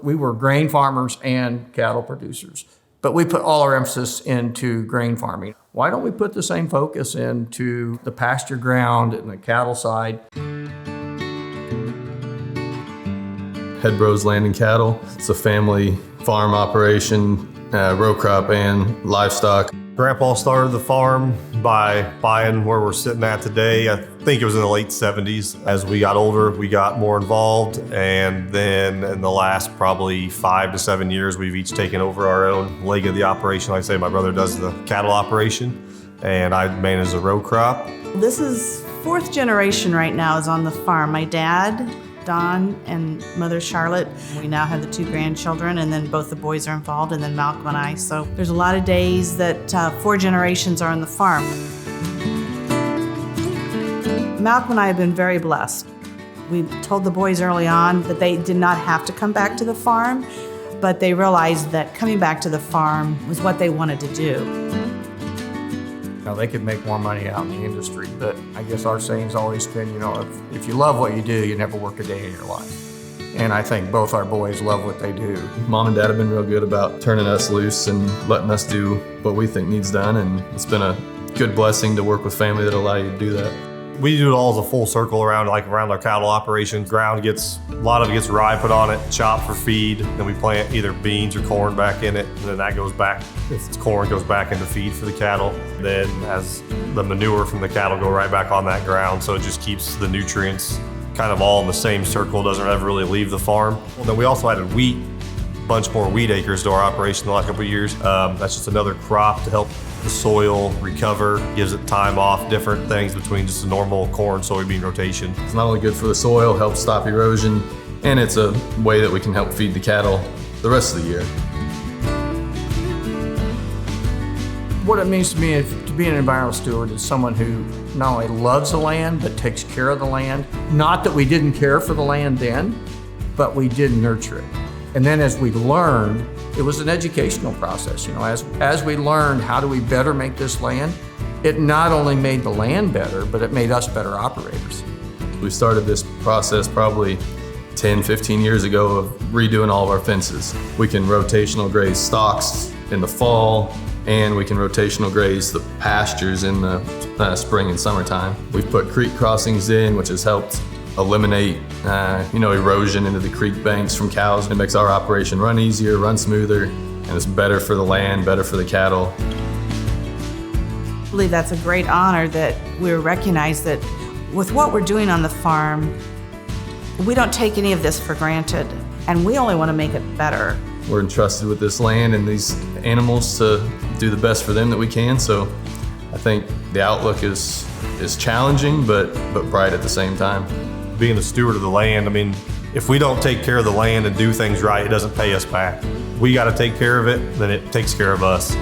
We were grain farmers and cattle producers, but we put all our emphasis into grain farming. Why don't we put the same focus into the pasture ground and the cattle side? Head Bros Land and Cattle. It's a family farm operation, row crop and livestock. Grandpa started the farm by buying where we're sitting at today. I think it was in the late 70s. As we got older, we got more involved. And then in the last probably 5 to 7 years, we've each taken over our own leg of the operation. Like I say, my brother does the cattle operation and I manage the row crop. This is 4th generation right now is on the farm. My dad, Don, and mother Charlotte. We now have the 2 grandchildren, and then both the boys are involved, and then Malcolm and I. So there's a lot of days that 4 generations are on the farm. Malcolm and I have been very blessed. We told the boys early on that they did not have to come back to the farm, but they realized that coming back to the farm was what they wanted to do. Now, they could make more money out in the industry, but I guess our saying's always been, if you love what you do, you never work a day in your life. And I think both our boys love what they do. Mom and Dad have been real good about turning us loose and letting us do what we think needs done, and it's been a good blessing to work with family that allow you to do that. We do it all as a full circle around our cattle operations. A lot of it gets rye put on it, chopped for feed, then we plant either beans or corn back in it, and then that goes back, if it's corn, goes back into feed for the cattle. Then as the manure from the cattle go right back on that ground, so it just keeps the nutrients kind of all in the same circle, doesn't ever really leave the farm. Well, then we also added wheat, a bunch more wheat acres to our operation the last couple of years. That's just another crop to help the soil recover, gives it time off, different things between just a normal corn, soybean rotation. It's not only good for the soil, helps stop erosion, and it's a way that we can help feed the cattle the rest of the year. What it means to me to be an environmental steward is someone who not only loves the land, but takes care of the land. Not that we didn't care for the land then, but we did nurture it. And then as we learned, it was an educational process. As we learned how do we better make this land, it not only made the land better, but it made us better operators. We started this process probably 10, 15 years ago of redoing all of our fences. We can rotational graze stocks in the fall, and we can rotational graze the pastures in the spring and summertime. We've put creek crossings in, which has helped eliminate erosion into the creek banks from cows. It makes our operation run easier, run smoother, and it's better for the land, better for the cattle. I believe that's a great honor that we're recognized that with what we're doing on the farm, we don't take any of this for granted, and we only want to make it better. We're entrusted with this land and these animals to do the best for them that we can, so I think the outlook is challenging, but bright at the same time. Being the steward of the land, if we don't take care of the land and do things right, it doesn't pay us back. We got to take care of it, then it takes care of us.